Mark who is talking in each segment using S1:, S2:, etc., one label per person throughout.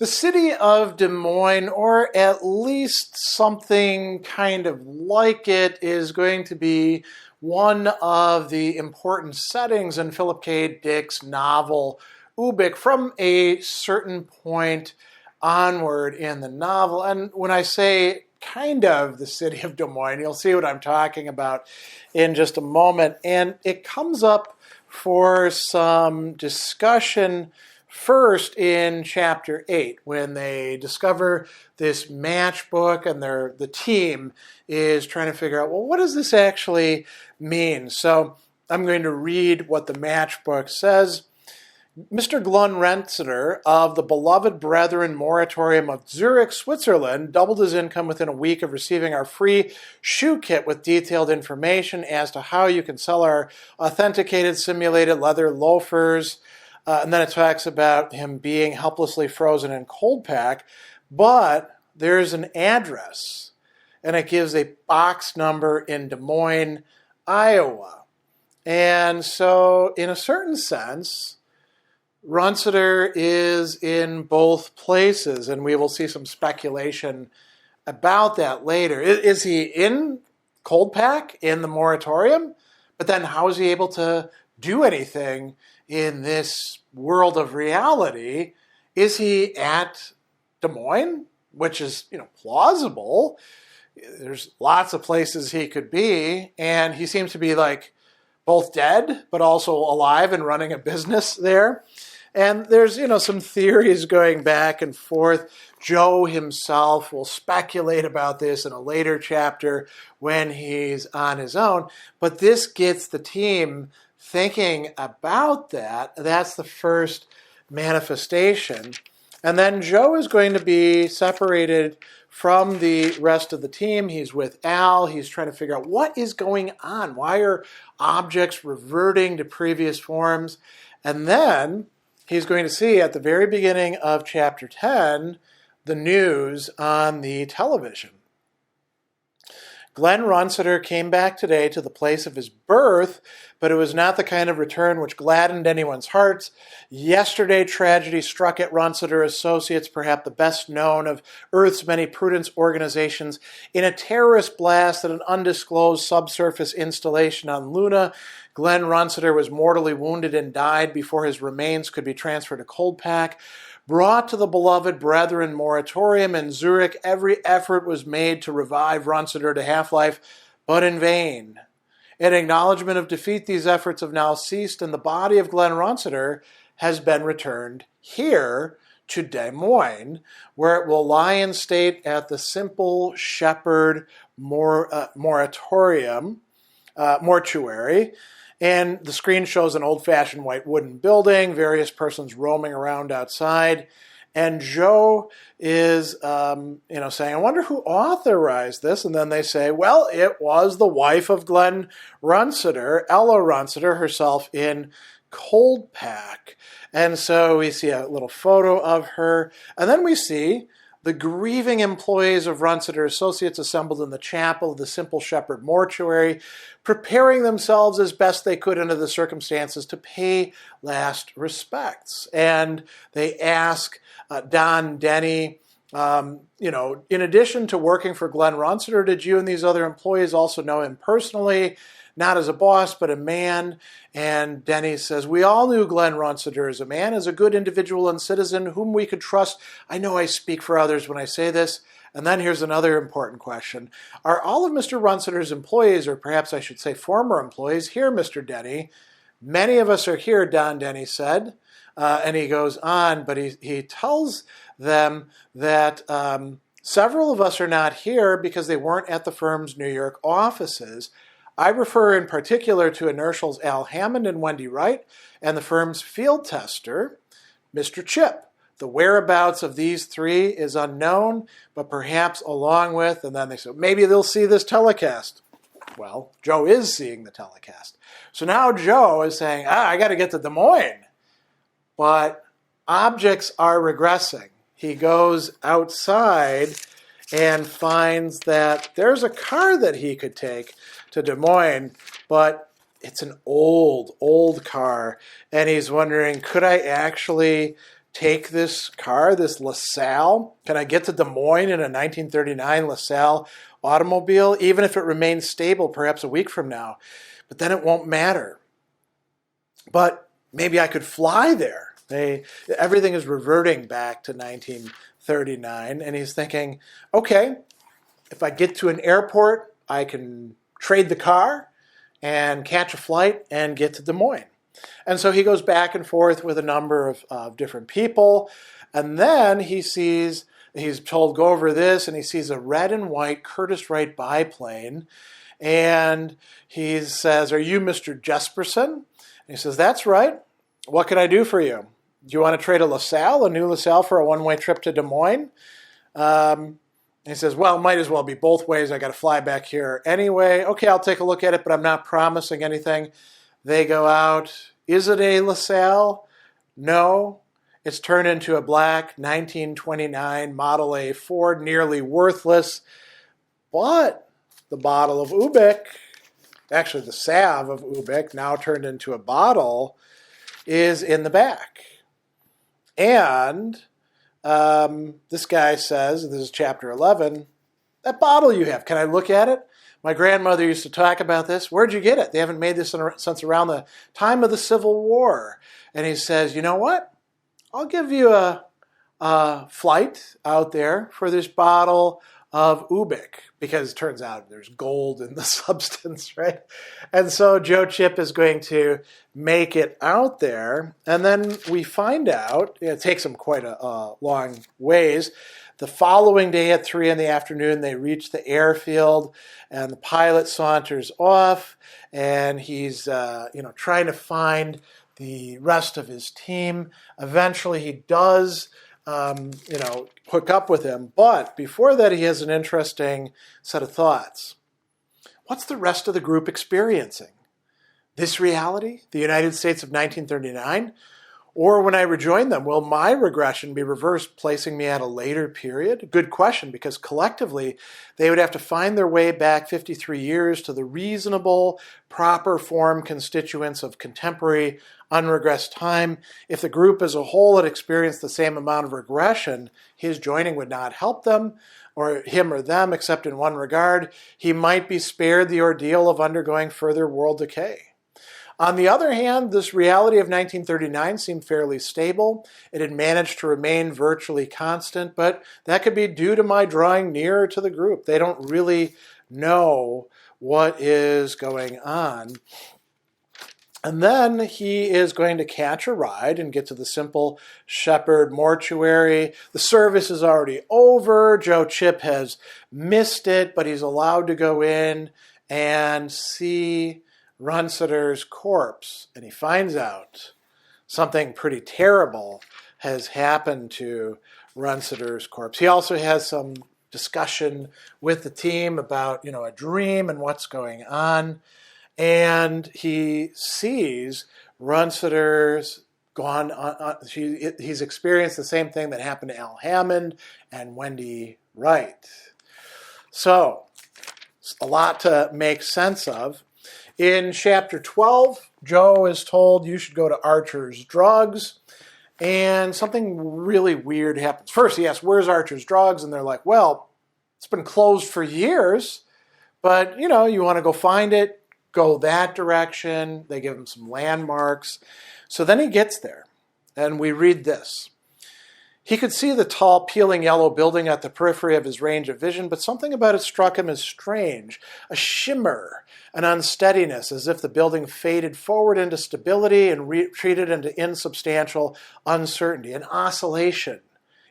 S1: The city of Des Moines, or at least something kind of like it, is going to be one of the important settings in Philip K. Dick's novel Ubik from a certain point onward in the novel. And when I say kind of the city of Des Moines, you'll see what I'm talking about in just a moment. And it comes up for some discussion first in chapter 8, when they discover this matchbook and the team is trying to figure out, well, what does this actually mean? So I'm going to read what the matchbook says. Mr. Glen Runciter of the beloved Brethren Moratorium of Zurich, Switzerland, doubled his income within a week of receiving our free shoe kit with detailed information as to how you can sell our authenticated simulated leather loafers. And then it talks about him being helplessly frozen in cold-pac, but there's an address, and it gives a box number in Des Moines, Iowa. And so, in a certain sense, Runciter is in both places, and we will see some speculation about that later. Is he in cold-pac, in the moratorium? But then how is he able to do anything in this world of reality? Is he at Des Moines, which is, plausible? There's lots of places he could be, and he seems to be like both dead but also alive and running a business there. And there's, some theories going back and forth. Joe himself will speculate about this in a later chapter when he's on his own. But this gets the team thinking about that. That's the first manifestation. And then Joe is going to be separated from the rest of the team. He's with Al. He's trying to figure out what is going on. Why are objects reverting to previous forms? And then he's going to see at the very beginning of chapter 10 the news on the television. Glen Runciter came back today to the place of his birth, but it was not the kind of return which gladdened anyone's hearts. Yesterday, tragedy struck at Runciter Associates, perhaps the best known of Earth's many prudence organizations, in a terrorist blast at an undisclosed subsurface installation on Luna. Glen Runciter was mortally wounded and died before his remains could be transferred to cold-pac. Brought to the beloved Brethren Moratorium in Zurich, every effort was made to revive Runciter to half-life, but in vain. In acknowledgement of defeat, these efforts have now ceased, and the body of Glen Runciter has been returned here to Des Moines, where it will lie in state at the Simple Shepherd mortuary. And the screen shows an old-fashioned white wooden building, various persons roaming around outside. And Joe is, saying, I wonder who authorized this. And then they say, well, it was the wife of Glen Runciter, Ella Runciter, herself in cold-pac. And so we see a little photo of her. And then we see the grieving employees of Runciter Associates assembled in the chapel of the Simple Shepherd mortuary, preparing themselves as best they could under the circumstances to pay last respects. And they ask Don Denny, in addition to working for Glen Runciter, did you and these other employees also know him personally? Not as a boss, but a man. And Denny says, we all knew Glen Runciter as a man, as a good individual and citizen whom we could trust. I know I speak for others when I say this. And then here's another important question. Are all of Mr. Runciter's employees, or perhaps I should say former employees, here, Mr. Denny? Many of us are here, Don Denny said. And he goes on, but he tells them that several of us are not here because they weren't at the firm's New York offices. I refer in particular to inertials Al Hammond and Wendy Wright, and the firm's field tester, Mr. Chip. The whereabouts of these three is unknown, but perhaps along with, and then they say, maybe they'll see this telecast. Well, Joe is seeing the telecast. So now Joe is saying, I got to get to Des Moines. But objects are regressing. He goes outside and finds that there's a car that he could take to Des Moines, but it's an old car. And he's wondering, could I actually take this car, this LaSalle? Can I get to Des Moines in a 1939 LaSalle automobile, even if it remains stable perhaps a week from now? But then it won't matter. But maybe I could fly there. Everything is reverting back to 1939, and he's thinking, okay, if I get to an airport, I can trade the car and catch a flight and get to Des Moines. And so he goes back and forth with a number of different people, and then he's told, go over this, and he sees a red and white Curtiss-Wright biplane, and he says, are you Mr. Jesperson? And he says, that's right. What can I do for you? Do you want to trade a LaSalle, a new LaSalle, for a one-way trip to Des Moines? He says, well, might as well be both ways. I got to fly back here anyway. Okay, I'll take a look at it, but I'm not promising anything. They go out. Is it a LaSalle? No. It's turned into a black 1929 Model A Ford, nearly worthless. But the bottle of Ubik, actually the salve of Ubik, now turned into a bottle, is in the back. And this guy says, this is chapter 11, that bottle you have, can I look at it? My grandmother used to talk about this. Where'd you get it? They haven't made this since around the time of the Civil War. And he says, you know what? I'll give you a flight out there for this bottle of Ubik, because it turns out there's gold in the substance, right? And so Joe Chip is going to make it out there, and then we find out, it takes them quite a long ways. The following day at 3 in the afternoon, they reach the airfield, and the pilot saunters off, and he's trying to find the rest of his team. Eventually he does hook up with him. But before that, he has an interesting set of thoughts. What's the rest of the group experiencing? This reality, the United States of 1939? Or when I rejoin them, will my regression be reversed, placing me at a later period? Good question, because collectively, they would have to find their way back 53 years to the reasonable, proper form constituents of contemporary, unregressed time. If the group as a whole had experienced the same amount of regression, his joining would not help them, or him or them, except in one regard. He might be spared the ordeal of undergoing further world decay. On the other hand, this reality of 1939 seemed fairly stable. It had managed to remain virtually constant, but that could be due to my drawing nearer to the group. They don't really know what is going on. And then he is going to catch a ride and get to the Simple Shepherd mortuary. The service is already over. Joe Chip has missed it, but he's allowed to go in and see Runciter's corpse, and he finds out something pretty terrible has happened to Runciter's corpse. He also has some discussion with the team about, a dream and what's going on, and he sees Runciter's gone on. He's experienced the same thing that happened to Al Hammond and Wendy Wright. So, a lot to make sense of. In chapter 12, Joe is told you should go to Archer's Drugs, and something really weird happens. First, he asks, where's Archer's Drugs? And they're like, well, it's been closed for years, but, you want to go find it, go that direction. They give him some landmarks. So then he gets there, and we read this. He could see the tall, peeling yellow building at the periphery of his range of vision, but something about it struck him as strange, a shimmer, an unsteadiness, as if the building faded forward into stability and retreated into insubstantial uncertainty, an oscillation,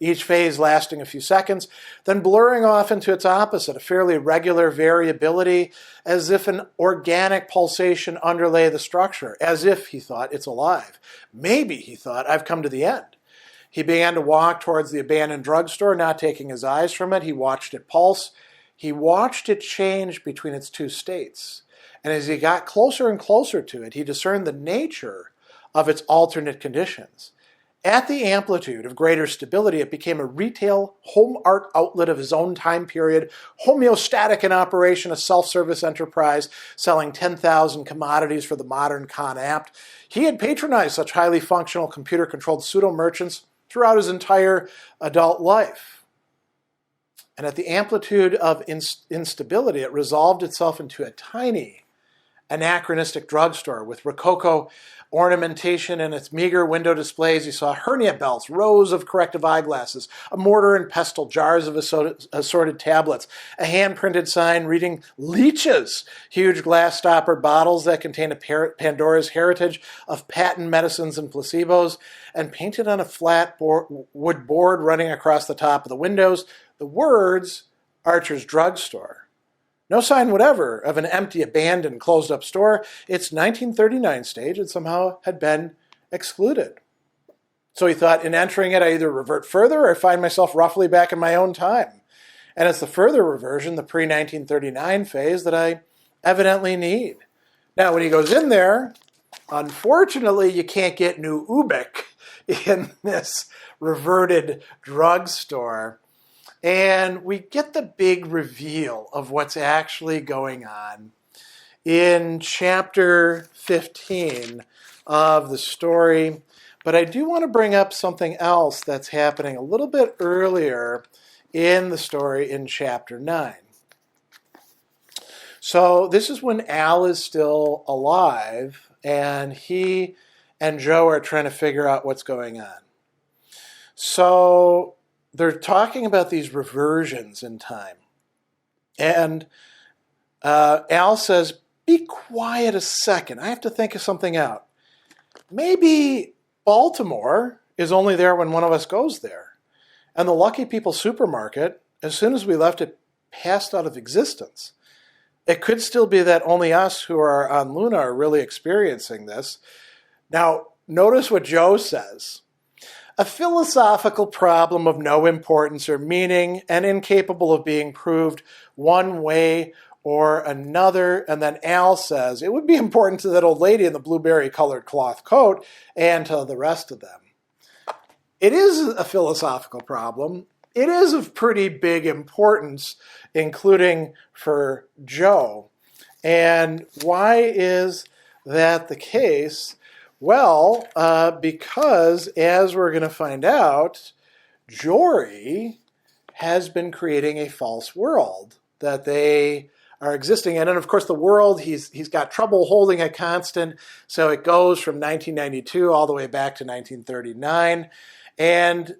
S1: each phase lasting a few seconds, then blurring off into its opposite, a fairly regular variability, as if an organic pulsation underlay the structure, as if, he thought, it's alive. Maybe, he thought, I've come to the end. He began to walk towards the abandoned drugstore, not taking his eyes from it. He watched it pulse. He watched it change between its two states. And as he got closer and closer to it, he discerned the nature of its alternate conditions. At the amplitude of greater stability, it became a retail home art outlet of his own time period, homeostatic in operation, a self-service enterprise selling 10,000 commodities for the modern con apt. He had patronized such highly functional computer-controlled pseudo-merchants throughout his entire adult life. And at the amplitude of instability, it resolved itself into a tiny, anachronistic drugstore with rococo ornamentation and its meager window displays. You saw hernia belts, rows of corrective eyeglasses, a mortar and pestle, jars of assorted tablets, a hand-printed sign reading leeches, huge glass stopper bottles that contain a Pandora's heritage of patent medicines and placebos, and painted on a flat wood board running across the top of the windows, the words, Archer's Drugstore. No sign whatever of an empty, abandoned, closed-up store. Its 1939 stage had somehow been excluded. So he thought, in entering it, I either revert further or find myself roughly back in my own time. And it's the further reversion, the pre-1939 phase, that I evidently need. Now, when he goes in there, unfortunately, you can't get new Ubik in this reverted drugstore. And we get the big reveal of what's actually going on in chapter 15 of the story. But I do want to bring up something else that's happening a little bit earlier in the story in chapter 9. So this is when Al is still alive, and he and Joe are trying to figure out what's going on. So they're talking about these reversions in time. And Al says, be quiet a second. I have to think of something out. Maybe Baltimore is only there when one of us goes there. And the Lucky People supermarket, as soon as we left it, passed out of existence. It could still be that only us who are on Luna are really experiencing this. Now, notice what Joe says. A philosophical problem of no importance or meaning and incapable of being proved one way or another. And then Al says, it would be important to that old lady in the blueberry-colored cloth coat and to the rest of them. It is a philosophical problem. It is of pretty big importance, including for Joe. And why is that the case? Well, because, as we're going to find out, Jory has been creating a false world that they are existing in. And, of course, the world, he's got trouble holding a constant, so it goes from 1992 all the way back to 1939. And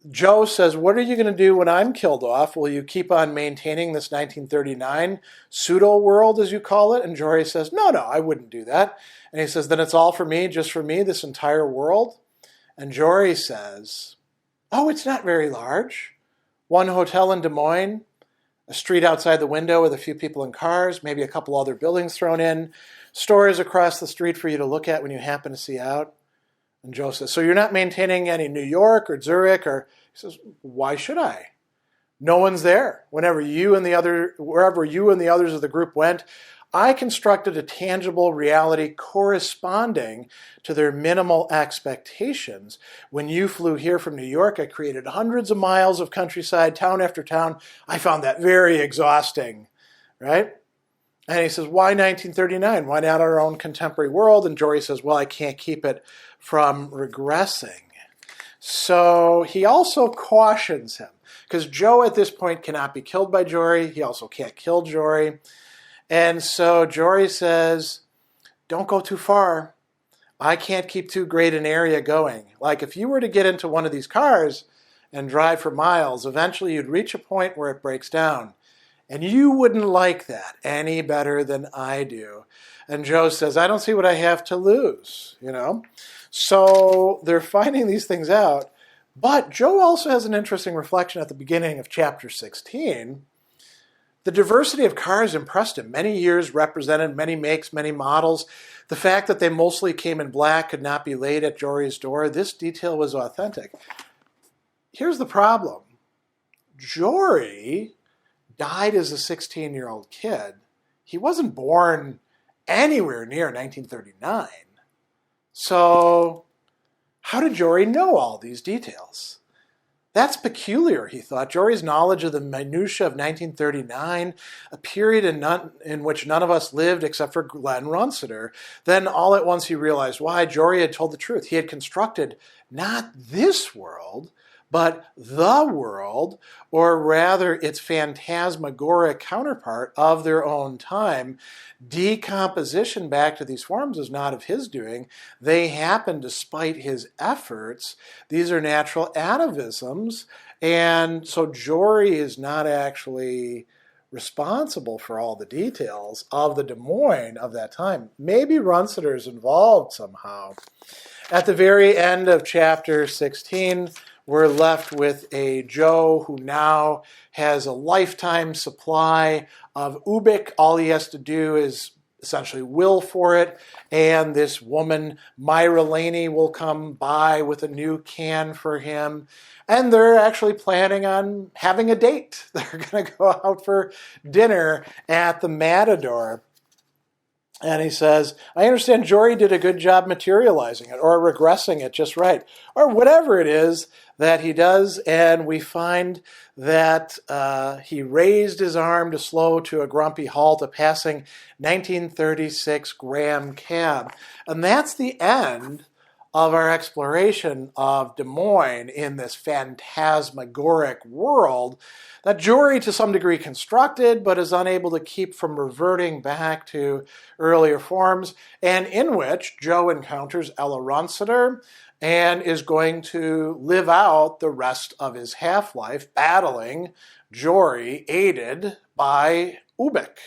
S1: Joe says, what are you going to do when I'm killed off? Will you keep on maintaining this 1939 pseudo-world, as you call it? And Jory says, no, I wouldn't do that. And he says, then it's all for me, just for me, this entire world? And Jory says, oh, it's not very large. One hotel in Des Moines, a street outside the window with a few people in cars, maybe a couple other buildings thrown in, stores across the street for you to look at when you happen to see out. And Joe says, so you're not maintaining any New York or Zurich? Or he says, why should I? No one's there. Wherever you and the others of the group went, I constructed a tangible reality corresponding to their minimal expectations. When you flew here from New York, I created hundreds of miles of countryside, town after town. I found that very exhausting, right? And he says, why 1939? Why not our own contemporary world? And Jory says, well, I can't keep it from regressing. So he also cautions him, because Joe at this point cannot be killed by Jory. He also can't kill Jory. And so Jory says, don't go too far. I can't keep too great an area going. Like if you were to get into one of these cars and drive for miles, eventually you'd reach a point where it breaks down. And you wouldn't like that any better than I do. And Joe says, I don't see what I have to lose, So they're finding these things out. But Joe also has an interesting reflection at the beginning of chapter 16. The diversity of cars impressed him. Many years represented, many makes, many models. The fact that they mostly came in black could not be laid at Jory's door. This detail was authentic. Here's the problem. Jory died as a 16-year-old kid. He wasn't born anywhere near 1939. So how did Jory know all these details? That's peculiar, he thought. Jory's knowledge of the minutiae of 1939, a period in which none of us lived except for Glen Runciter. Then all at once he realized why. Jory had told the truth. He had constructed not this world, but the world, or rather its phantasmagoric counterpart of their own time. Decomposition back to these forms is not of his doing. They happen despite his efforts. These are natural atavisms, and so Jory is not actually responsible for all the details of the Des Moines of that time. Maybe Runciter is involved somehow. At the very end of chapter 16, we're left with a Joe who now has a lifetime supply of Ubik. All he has to do is essentially will for it, and this woman, Myra Laney, will come by with a new can for him, and they're actually planning on having a date. They're going to go out for dinner at the Matador. And he says, I understand Jory did a good job materializing it or regressing it just right, or whatever it is that he does. And we find that he raised his arm to slow to a grumpy halt, a passing 1936 Graham cab. And that's the end of our exploration of Des Moines in this phantasmagoric world that Jory to some degree constructed, but is unable to keep from reverting back to earlier forms, and in which Joe encounters Ella Runciter and is going to live out the rest of his half-life battling Jory, aided by Ubik.